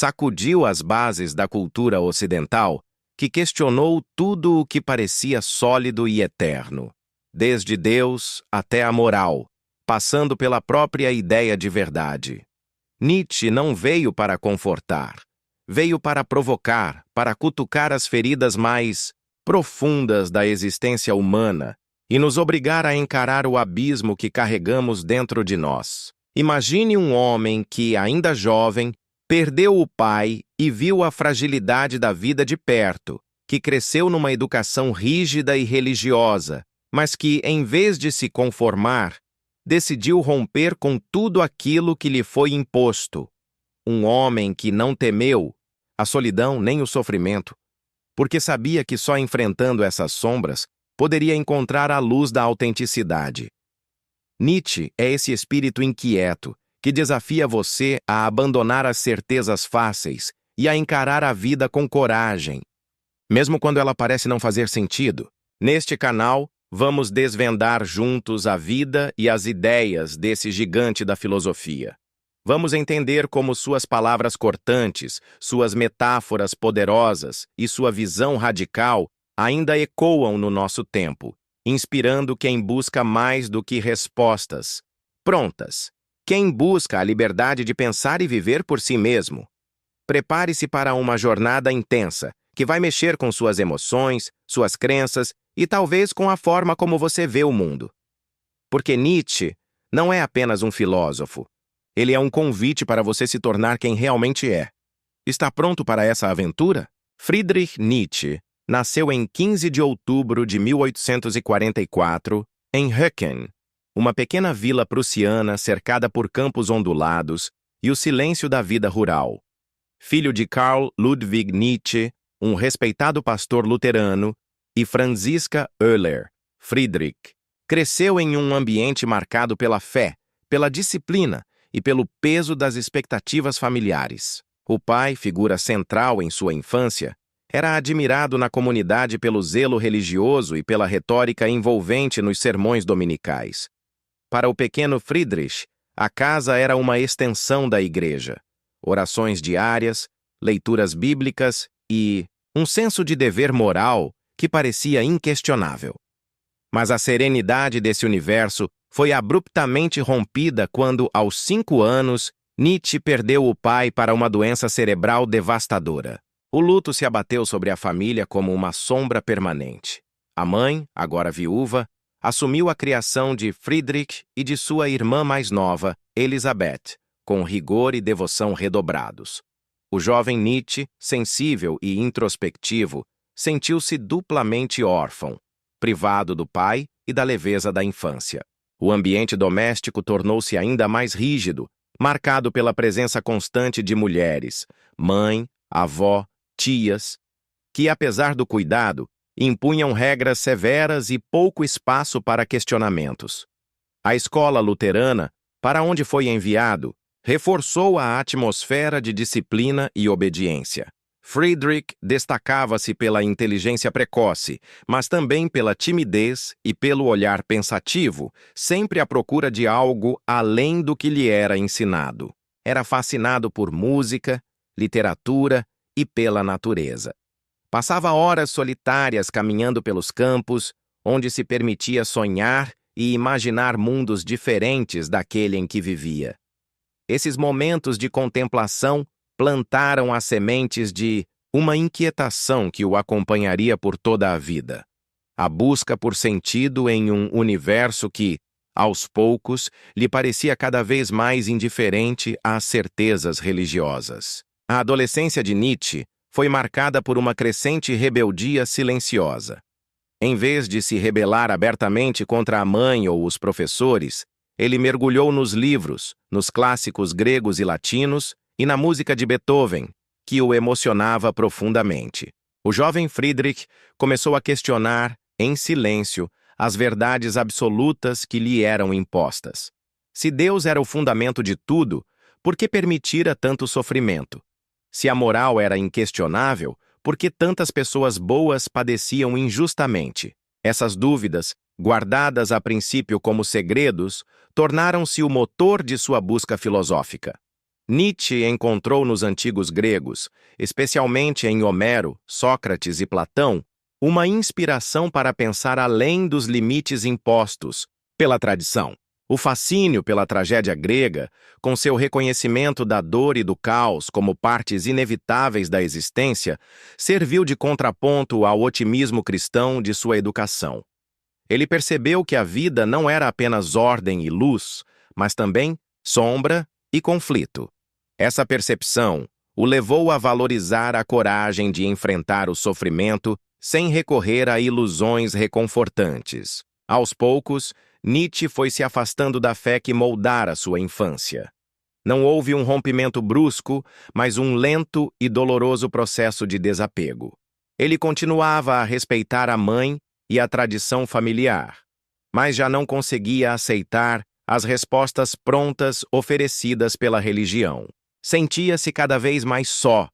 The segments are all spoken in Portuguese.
sacudiu as bases da cultura ocidental, que questionou tudo o que parecia sólido e eterno, desde Deus até a moral, passando pela própria ideia de verdade. Nietzsche não veio para confortar, veio para provocar, para cutucar as feridas mais profundas da existência humana e nos obrigar a encarar o abismo que carregamos dentro de nós. Imagine um homem que, ainda jovem, perdeu o pai e viu a fragilidade da vida de perto, que cresceu numa educação rígida e religiosa, mas que, em vez de se conformar, decidiu romper com tudo aquilo que lhe foi imposto. Um homem que não temeu a solidão nem o sofrimento, porque sabia que só enfrentando essas sombras poderia encontrar a luz da autenticidade. Nietzsche é esse espírito inquieto que desafia você a abandonar as certezas fáceis e a encarar a vida com coragem, mesmo quando ela parece não fazer sentido. Neste canal, vamos desvendar juntos a vida e as ideias desse gigante da filosofia. Vamos entender como suas palavras cortantes, suas metáforas poderosas e sua visão radical ainda ecoam no nosso tempo, inspirando quem busca mais do que respostas prontas. Quem busca a liberdade de pensar e viver por si mesmo. Prepare-se para uma jornada intensa, que vai mexer com suas emoções, suas crenças e talvez com a forma como você vê o mundo. Porque Nietzsche não é apenas um filósofo. Ele é um convite para você se tornar quem realmente é. Está pronto para essa aventura? Friedrich Nietzsche nasceu em 15 de outubro de 1844, em Höcken, uma pequena vila prussiana cercada por campos ondulados e o silêncio da vida rural. Filho de Karl Ludwig Nietzsche, um respeitado pastor luterano, e Franziska Euler, Friedrich, cresceu em um ambiente marcado pela fé, pela disciplina e pelo peso das expectativas familiares. O pai, figura central em sua infância, era admirado na comunidade pelo zelo religioso e pela retórica envolvente nos sermões dominicais. Para o pequeno Friedrich, a casa era uma extensão da igreja. Orações diárias, leituras bíblicas e um senso de dever moral que parecia inquestionável. Mas a serenidade desse universo foi abruptamente rompida quando, aos 5 anos, Nietzsche perdeu o pai para uma doença cerebral devastadora. O luto se abateu sobre a família como uma sombra permanente. A mãe, agora viúva, assumiu a criação de Friedrich e de sua irmã mais nova, Elisabeth, com rigor e devoção redobrados. O jovem Nietzsche, sensível e introspectivo, sentiu-se duplamente órfão, privado do pai e da leveza da infância. O ambiente doméstico tornou-se ainda mais rígido, marcado pela presença constante de mulheres, mãe, avó, tias, que, apesar do cuidado, impunham regras severas e pouco espaço para questionamentos. A escola luterana, para onde foi enviado, reforçou a atmosfera de disciplina e obediência. Friedrich destacava-se pela inteligência precoce, mas também pela timidez e pelo olhar pensativo, sempre à procura de algo além do que lhe era ensinado. Era fascinado por música, literatura e pela natureza. Passava horas solitárias caminhando pelos campos, onde se permitia sonhar e imaginar mundos diferentes daquele em que vivia. Esses momentos de contemplação plantaram as sementes de uma inquietação que o acompanharia por toda a vida. A busca por sentido em um universo que, aos poucos, lhe parecia cada vez mais indiferente às certezas religiosas. A adolescência de Nietzsche foi marcada por uma crescente rebeldia silenciosa. Em vez de se rebelar abertamente contra a mãe ou os professores, ele mergulhou nos livros, nos clássicos gregos e latinos e na música de Beethoven, que o emocionava profundamente. O jovem Friedrich começou a questionar, em silêncio, as verdades absolutas que lhe eram impostas. Se Deus era o fundamento de tudo, por que permitira tanto sofrimento? Se a moral era inquestionável, por que tantas pessoas boas padeciam injustamente? Essas dúvidas, guardadas a princípio como segredos, tornaram-se o motor de sua busca filosófica. Nietzsche encontrou nos antigos gregos, especialmente em Homero, Sócrates e Platão, uma inspiração para pensar além dos limites impostos pela tradição. O fascínio pela tragédia grega, com seu reconhecimento da dor e do caos como partes inevitáveis da existência, serviu de contraponto ao otimismo cristão de sua educação. Ele percebeu que a vida não era apenas ordem e luz, mas também sombra e conflito. Essa percepção o levou a valorizar a coragem de enfrentar o sofrimento sem recorrer a ilusões reconfortantes. Aos poucos, Nietzsche foi se afastando da fé que moldara sua infância. Não houve um rompimento brusco, mas um lento e doloroso processo de desapego. Ele continuava a respeitar a mãe e a tradição familiar, mas já não conseguia aceitar as respostas prontas oferecidas pela religião. Sentia-se cada vez mais só,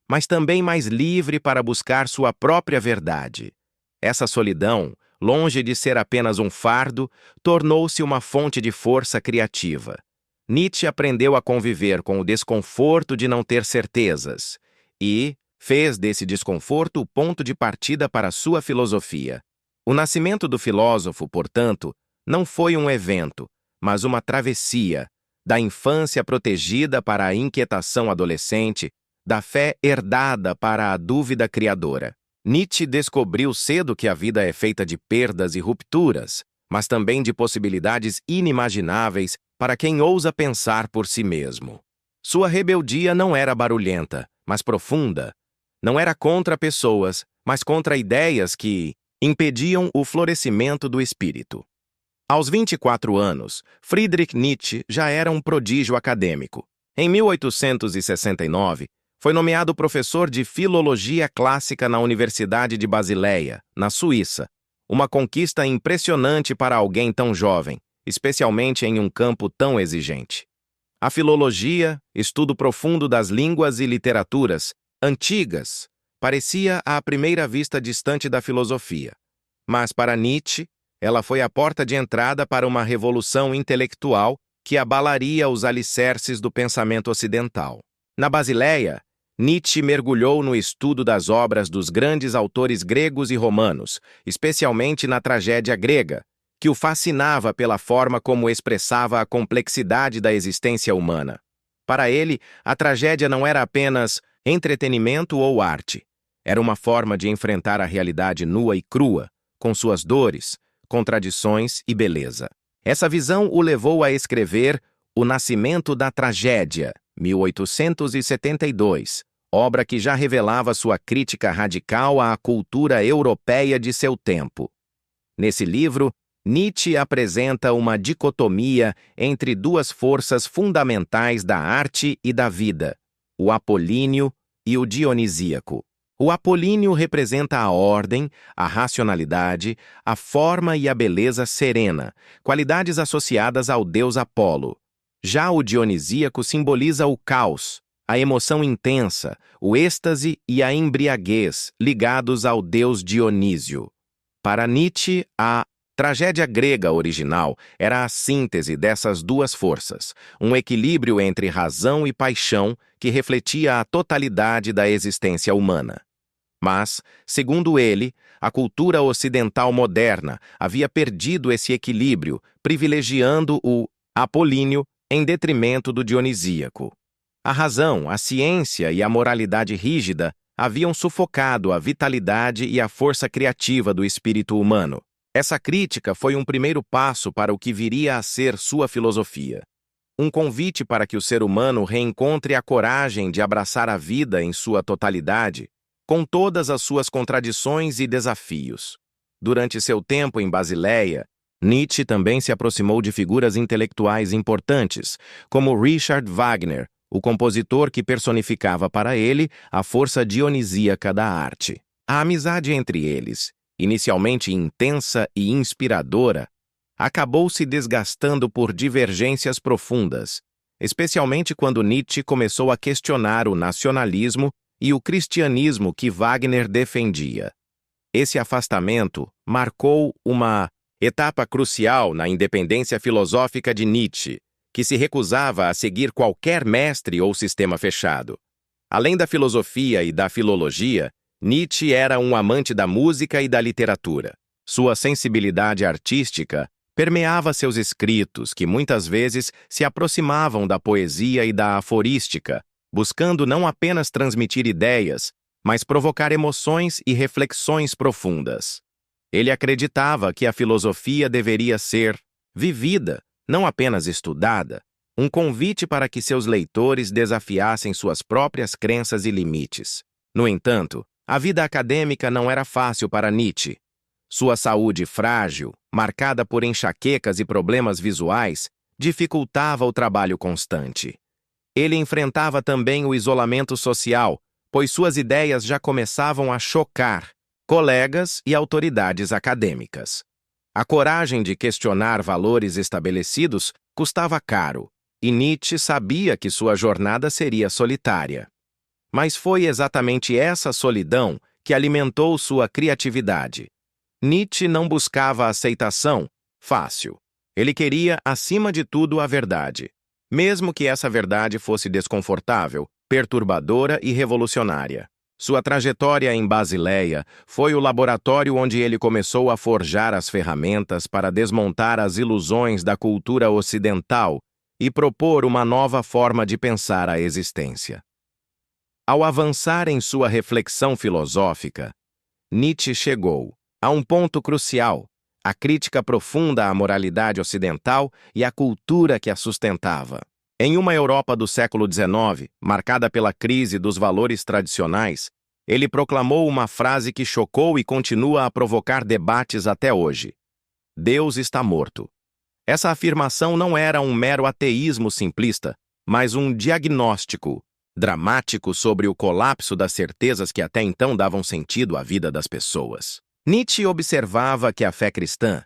mas também mais livre para buscar sua própria verdade. Essa solidão, longe de ser apenas um fardo, tornou-se uma fonte de força criativa. Nietzsche aprendeu a conviver com o desconforto de não ter certezas e fez desse desconforto o ponto de partida para sua filosofia. O nascimento do filósofo, portanto, não foi um evento, mas uma travessia, da infância protegida para a inquietação adolescente, da fé herdada para a dúvida criadora. Nietzsche descobriu cedo que a vida é feita de perdas e rupturas, mas também de possibilidades inimagináveis para quem ousa pensar por si mesmo. Sua rebeldia não era barulhenta, mas profunda. Não era contra pessoas, mas contra ideias que impediam o florescimento do espírito. Aos 24 anos, Friedrich Nietzsche já era um prodígio acadêmico. Em 1869, foi nomeado professor de Filologia Clássica na Universidade de Basileia, na Suíça, uma conquista impressionante para alguém tão jovem, especialmente em um campo tão exigente. A filologia, estudo profundo das línguas e literaturas antigas, parecia à primeira vista distante da filosofia. Mas para Nietzsche, ela foi a porta de entrada para uma revolução intelectual que abalaria os alicerces do pensamento ocidental. Na Basileia, Nietzsche mergulhou no estudo das obras dos grandes autores gregos e romanos, especialmente na tragédia grega, que o fascinava pela forma como expressava a complexidade da existência humana. Para ele, a tragédia não era apenas entretenimento ou arte. Era uma forma de enfrentar a realidade nua e crua, com suas dores, contradições e beleza. Essa visão o levou a escrever O Nascimento da Tragédia, 1872, obra que já revelava sua crítica radical à cultura europeia de seu tempo. Nesse livro, Nietzsche apresenta uma dicotomia entre duas forças fundamentais da arte e da vida, o apolíneo e o dionisíaco. O apolíneo representa a ordem, a racionalidade, a forma e a beleza serena, qualidades associadas ao deus Apolo. Já o dionisíaco simboliza o caos, a emoção intensa, o êxtase e a embriaguez ligados ao deus Dionísio. Para Nietzsche, a tragédia grega original era a síntese dessas duas forças, um equilíbrio entre razão e paixão que refletia a totalidade da existência humana. Mas, segundo ele, a cultura ocidental moderna havia perdido esse equilíbrio, privilegiando o apolíneo em detrimento do dionisíaco. A razão, a ciência e a moralidade rígida haviam sufocado a vitalidade e a força criativa do espírito humano. Essa crítica foi um primeiro passo para o que viria a ser sua filosofia. Um convite para que o ser humano reencontre a coragem de abraçar a vida em sua totalidade, com todas as suas contradições e desafios. Durante seu tempo em Basileia, Nietzsche também se aproximou de figuras intelectuais importantes, como Richard Wagner, o compositor que personificava para ele a força dionisíaca da arte. A amizade entre eles, inicialmente intensa e inspiradora, acabou se desgastando por divergências profundas, especialmente quando Nietzsche começou a questionar o nacionalismo e o cristianismo que Wagner defendia. Esse afastamento marcou uma etapa crucial na independência filosófica de Nietzsche, que se recusava a seguir qualquer mestre ou sistema fechado. Além da filosofia e da filologia, Nietzsche era um amante da música e da literatura. Sua sensibilidade artística permeava seus escritos, que muitas vezes se aproximavam da poesia e da aforística, buscando não apenas transmitir ideias, mas provocar emoções e reflexões profundas. Ele acreditava que a filosofia deveria ser vivida, não apenas estudada, um convite para que seus leitores desafiassem suas próprias crenças e limites. No entanto, a vida acadêmica não era fácil para Nietzsche. Sua saúde frágil, marcada por enxaquecas e problemas visuais, dificultava o trabalho constante. Ele enfrentava também o isolamento social, pois suas ideias já começavam a chocar colegas e autoridades acadêmicas. A coragem de questionar valores estabelecidos custava caro, e Nietzsche sabia que sua jornada seria solitária. Mas foi exatamente essa solidão que alimentou sua criatividade. Nietzsche não buscava a aceitação fácil. Ele queria, acima de tudo, a verdade. Mesmo que essa verdade fosse desconfortável, perturbadora e revolucionária. Sua trajetória em Basileia foi o laboratório onde ele começou a forjar as ferramentas para desmontar as ilusões da cultura ocidental e propor uma nova forma de pensar a existência. Ao avançar em sua reflexão filosófica, Nietzsche chegou a um ponto crucial: a crítica profunda à moralidade ocidental e à cultura que a sustentava. Em uma Europa do século XIX, marcada pela crise dos valores tradicionais, ele proclamou uma frase que chocou e continua a provocar debates até hoje: Deus está morto. Essa afirmação não era um mero ateísmo simplista, mas um diagnóstico dramático sobre o colapso das certezas que até então davam sentido à vida das pessoas. Nietzsche observava que a fé cristã,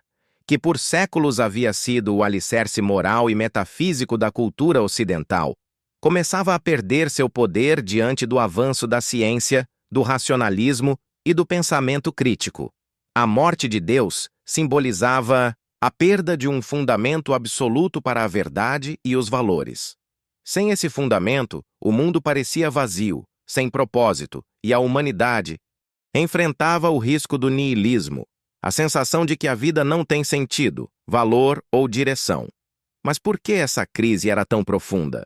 que por séculos havia sido o alicerce moral e metafísico da cultura ocidental, começava a perder seu poder diante do avanço da ciência, do racionalismo e do pensamento crítico. A morte de Deus simbolizava a perda de um fundamento absoluto para a verdade e os valores. Sem esse fundamento, o mundo parecia vazio, sem propósito, e a humanidade enfrentava o risco do niilismo, a sensação de que a vida não tem sentido, valor ou direção. Mas por que essa crise era tão profunda?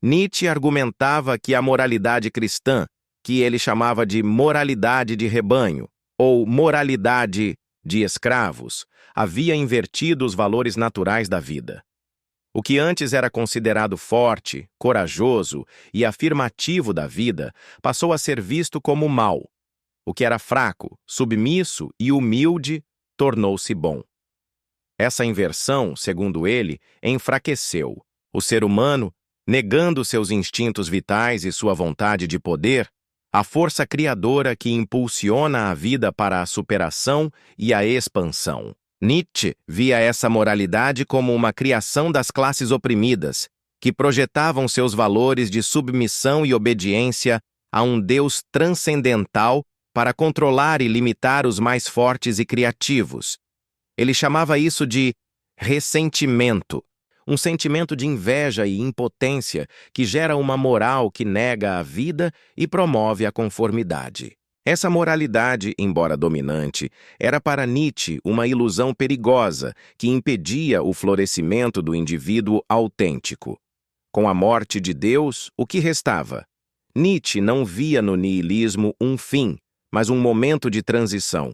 Nietzsche argumentava que a moralidade cristã, que ele chamava de moralidade de rebanho, ou moralidade de escravos, havia invertido os valores naturais da vida. O que antes era considerado forte, corajoso e afirmativo da vida passou a ser visto como mal. O que era fraco, submisso e humilde tornou-se bom. Essa inversão, segundo ele, enfraqueceu o ser humano, negando seus instintos vitais e sua vontade de poder, a força criadora que impulsiona a vida para a superação e a expansão. Nietzsche via essa moralidade como uma criação das classes oprimidas, que projetavam seus valores de submissão e obediência a um Deus transcendental para controlar e limitar os mais fortes e criativos. Ele chamava isso de ressentimento, um sentimento de inveja e impotência que gera uma moral que nega a vida e promove a conformidade. Essa moralidade, embora dominante, era para Nietzsche uma ilusão perigosa que impedia o florescimento do indivíduo autêntico. Com a morte de Deus, o que restava? Nietzsche não via no niilismo um fim, mas um momento de transição.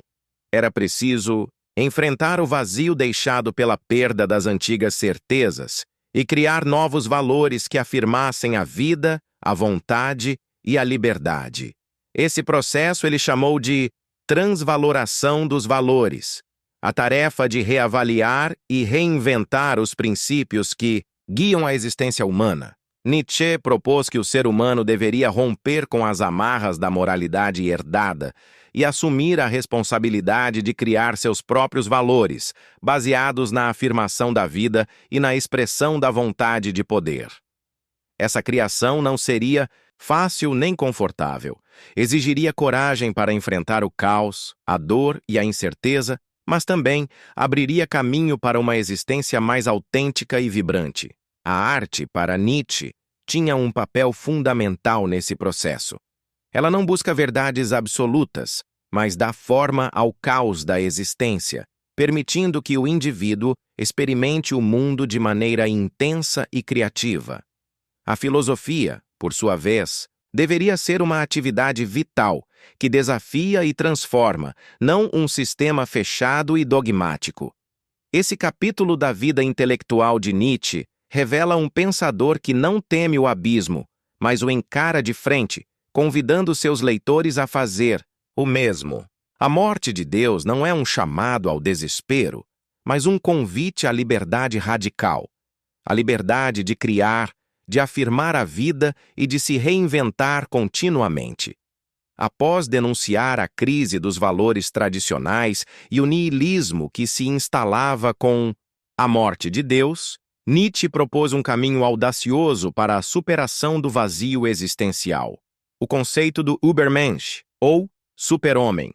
Era preciso enfrentar o vazio deixado pela perda das antigas certezas e criar novos valores que afirmassem a vida, a vontade e a liberdade. Esse processo ele chamou de transvaloração dos valores, a tarefa de reavaliar e reinventar os princípios que guiam a existência humana. Nietzsche propôs que o ser humano deveria romper com as amarras da moralidade herdada e assumir a responsabilidade de criar seus próprios valores, baseados na afirmação da vida e na expressão da vontade de poder. Essa criação não seria fácil nem confortável. Exigiria coragem para enfrentar o caos, a dor e a incerteza, mas também abriria caminho para uma existência mais autêntica e vibrante. A arte, para Nietzsche, tinha um papel fundamental nesse processo. Ela não busca verdades absolutas, mas dá forma ao caos da existência, permitindo que o indivíduo experimente o mundo de maneira intensa e criativa. A filosofia, por sua vez, deveria ser uma atividade vital, que desafia e transforma, não um sistema fechado e dogmático. Esse capítulo da vida intelectual de Nietzsche revela um pensador que não teme o abismo, mas o encara de frente, convidando seus leitores a fazer o mesmo. A morte de Deus não é um chamado ao desespero, mas um convite à liberdade radical. A liberdade de criar, de afirmar a vida e de se reinventar continuamente. Após denunciar a crise dos valores tradicionais e o niilismo que se instalava com a morte de Deus, Nietzsche propôs um caminho audacioso para a superação do vazio existencial. O conceito do Übermensch, ou super-homem.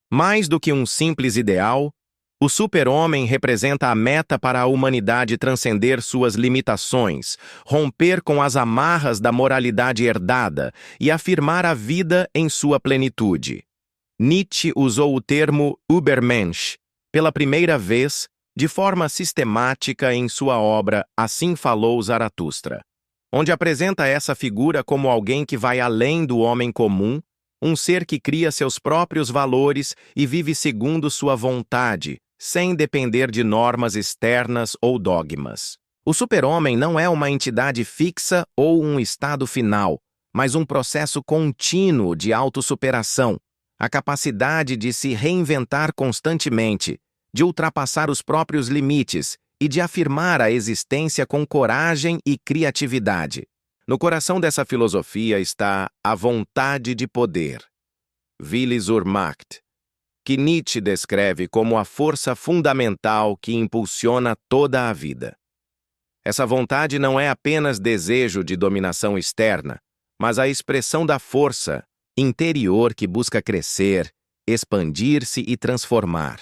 Mais do que um simples ideal, o super-homem representa a meta para a humanidade transcender suas limitações, romper com as amarras da moralidade herdada e afirmar a vida em sua plenitude. Nietzsche usou o termo Übermensch pela primeira vez de forma sistemática em sua obra Assim Falou Zaratustra, onde apresenta essa figura como alguém que vai além do homem comum, um ser que cria seus próprios valores e vive segundo sua vontade, sem depender de normas externas ou dogmas. O super-homem não é uma entidade fixa ou um estado final, mas um processo contínuo de autossuperação, a capacidade de se reinventar constantemente, de ultrapassar os próprios limites e de afirmar a existência com coragem e criatividade. No coração dessa filosofia está a vontade de poder, Wille zur Macht, que Nietzsche descreve como a força fundamental que impulsiona toda a vida. Essa vontade não é apenas desejo de dominação externa, mas a expressão da força interior que busca crescer, expandir-se e transformar.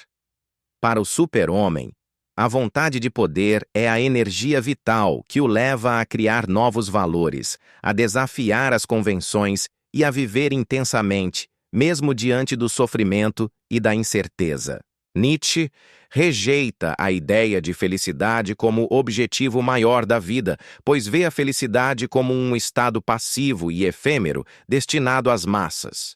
Para o super-homem, a vontade de poder é a energia vital que o leva a criar novos valores, a desafiar as convenções e a viver intensamente, mesmo diante do sofrimento e da incerteza. Nietzsche rejeita a ideia de felicidade como objetivo maior da vida, pois vê a felicidade como um estado passivo e efêmero destinado às massas.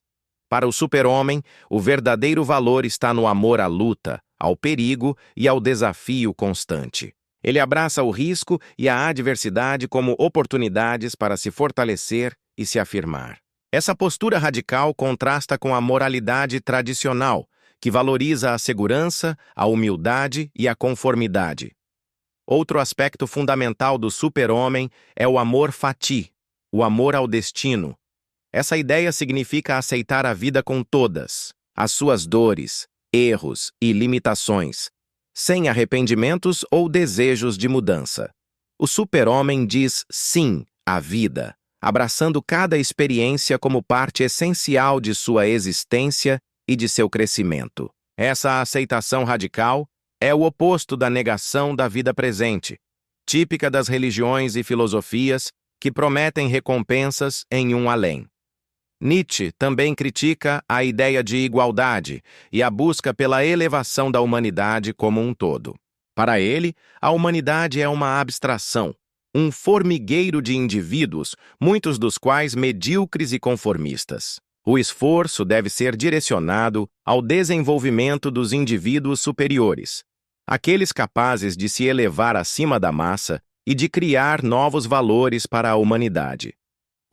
Para o super-homem, o verdadeiro valor está no amor à luta, ao perigo e ao desafio constante. Ele abraça o risco e a adversidade como oportunidades para se fortalecer e se afirmar. Essa postura radical contrasta com a moralidade tradicional, que valoriza a segurança, a humildade e a conformidade. Outro aspecto fundamental do super-homem é o amor fati, o amor ao destino. Essa ideia significa aceitar a vida com todas, as suas dores, erros e limitações, sem arrependimentos ou desejos de mudança. O super-homem diz sim à vida, abraçando cada experiência como parte essencial de sua existência e de seu crescimento. Essa aceitação radical é o oposto da negação da vida presente, típica das religiões e filosofias que prometem recompensas em um além. Nietzsche também critica a ideia de igualdade e a busca pela elevação da humanidade como um todo. Para ele, a humanidade é uma abstração, um formigueiro de indivíduos, muitos dos quais medíocres e conformistas. O esforço deve ser direcionado ao desenvolvimento dos indivíduos superiores, aqueles capazes de se elevar acima da massa e de criar novos valores para a humanidade.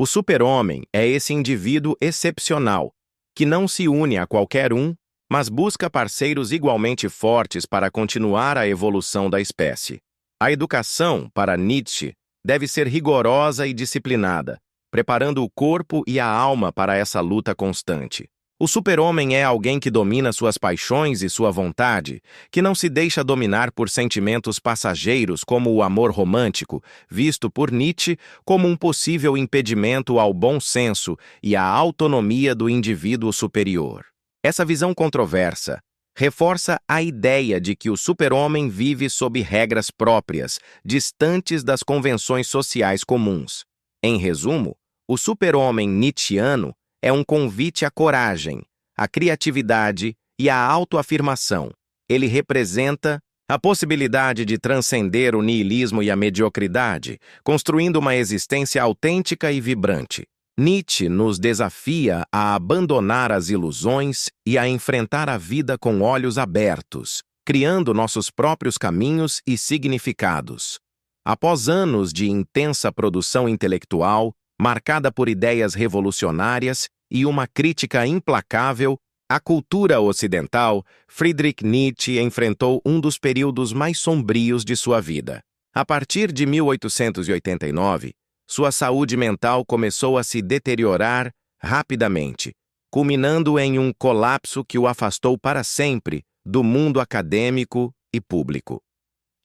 O super-homem é esse indivíduo excepcional, que não se une a qualquer um, mas busca parceiros igualmente fortes para continuar a evolução da espécie. A educação, para Nietzsche, deve ser rigorosa e disciplinada, preparando o corpo e a alma para essa luta constante. O super-homem é alguém que domina suas paixões e sua vontade, que não se deixa dominar por sentimentos passageiros como o amor romântico, visto por Nietzsche como um possível impedimento ao bom senso e à autonomia do indivíduo superior. Essa visão controversa reforça a ideia de que o super-homem vive sob regras próprias, distantes das convenções sociais comuns. Em resumo, o super-homem nietzschiano é um convite à coragem, à criatividade e à autoafirmação. Ele representa a possibilidade de transcender o niilismo e a mediocridade, construindo uma existência autêntica e vibrante. Nietzsche nos desafia a abandonar as ilusões e a enfrentar a vida com olhos abertos, criando nossos próprios caminhos e significados. Após anos de intensa produção intelectual, marcada por ideias revolucionárias e uma crítica implacável, a cultura ocidental, Friedrich Nietzsche enfrentou um dos períodos mais sombrios de sua vida. A partir de 1889, sua saúde mental começou a se deteriorar rapidamente, culminando em um colapso que o afastou para sempre do mundo acadêmico e público.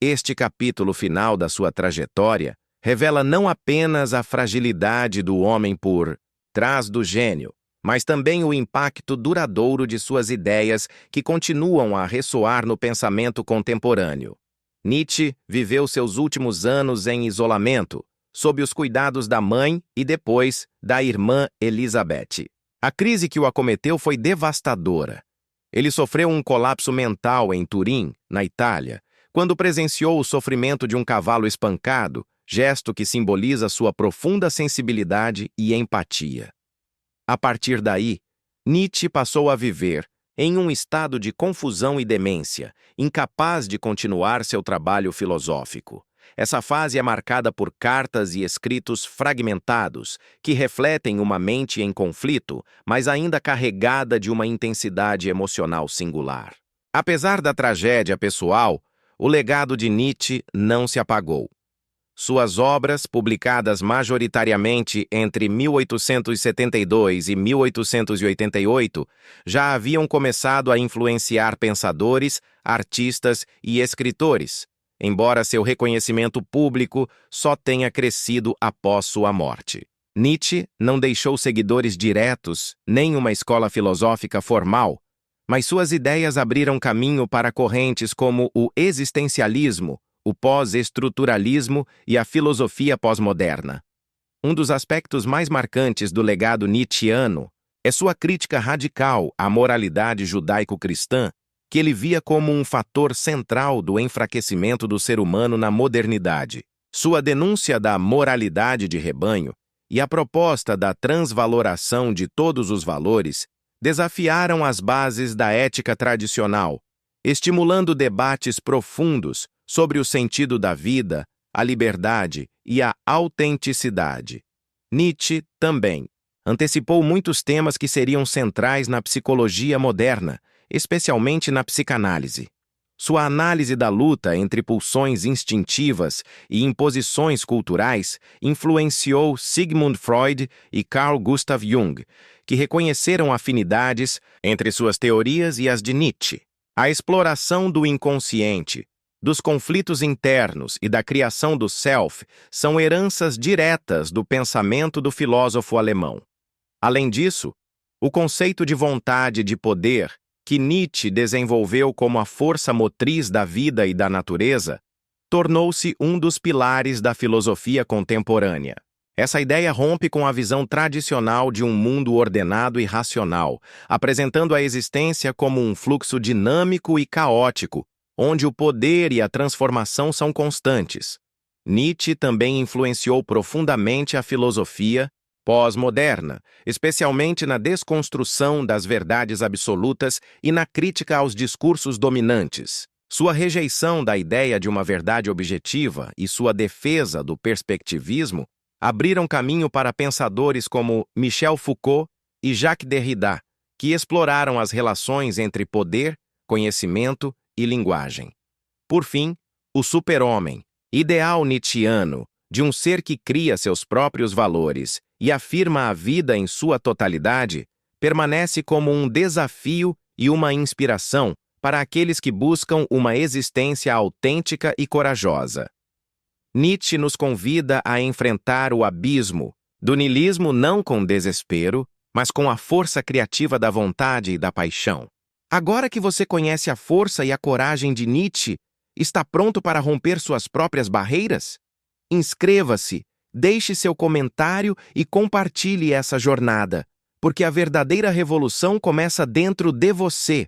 Este capítulo final da sua trajetória revela não apenas a fragilidade do homem por trás do gênio, mas também o impacto duradouro de suas ideias que continuam a ressoar no pensamento contemporâneo. Nietzsche viveu seus últimos anos em isolamento, sob os cuidados da mãe e depois da irmã Elizabeth. A crise que o acometeu foi devastadora. Ele sofreu um colapso mental em Turim, na Itália, quando presenciou o sofrimento de um cavalo espancado, gesto que simboliza sua profunda sensibilidade e empatia. A partir daí, Nietzsche passou a viver em um estado de confusão e demência, incapaz de continuar seu trabalho filosófico. Essa fase é marcada por cartas e escritos fragmentados, que refletem uma mente em conflito, mas ainda carregada de uma intensidade emocional singular. Apesar da tragédia pessoal, o legado de Nietzsche não se apagou. Suas obras, publicadas majoritariamente entre 1872 e 1888, já haviam começado a influenciar pensadores, artistas e escritores, embora seu reconhecimento público só tenha crescido após sua morte. Nietzsche não deixou seguidores diretos, nem uma escola filosófica formal, mas suas ideias abriram caminho para correntes como o existencialismo, o pós-estruturalismo e a filosofia pós-moderna. Um dos aspectos mais marcantes do legado nietzschiano é sua crítica radical à moralidade judaico-cristã, que ele via como um fator central do enfraquecimento do ser humano na modernidade. Sua denúncia da moralidade de rebanho e a proposta da transvaloração de todos os valores desafiaram as bases da ética tradicional, estimulando debates profundos sobre o sentido da vida, a liberdade e a autenticidade. Nietzsche também antecipou muitos temas que seriam centrais na psicologia moderna, especialmente na psicanálise. Sua análise da luta entre pulsões instintivas e imposições culturais influenciou Sigmund Freud e Carl Gustav Jung, que reconheceram afinidades entre suas teorias e as de Nietzsche. A exploração do inconsciente, dos conflitos internos e da criação do self são heranças diretas do pensamento do filósofo alemão. Além disso, o conceito de vontade de poder, que Nietzsche desenvolveu como a força motriz da vida e da natureza, tornou-se um dos pilares da filosofia contemporânea. Essa ideia rompe com a visão tradicional de um mundo ordenado e racional, apresentando a existência como um fluxo dinâmico e caótico, onde o poder e a transformação são constantes. Nietzsche também influenciou profundamente a filosofia pós-moderna, especialmente na desconstrução das verdades absolutas e na crítica aos discursos dominantes. Sua rejeição da ideia de uma verdade objetiva e sua defesa do perspectivismo abriram caminho para pensadores como Michel Foucault e Jacques Derrida, que exploraram as relações entre poder, conhecimento e linguagem. Por fim, o super-homem, ideal nietzschiano, de um ser que cria seus próprios valores e afirma a vida em sua totalidade, permanece como um desafio e uma inspiração para aqueles que buscam uma existência autêntica e corajosa. Nietzsche nos convida a enfrentar o abismo do niilismo não com desespero, mas com a força criativa da vontade e da paixão. Agora que você conhece a força e a coragem de Nietzsche, está pronto para romper suas próprias barreiras? Inscreva-se, deixe seu comentário e compartilhe essa jornada, porque a verdadeira revolução começa dentro de você.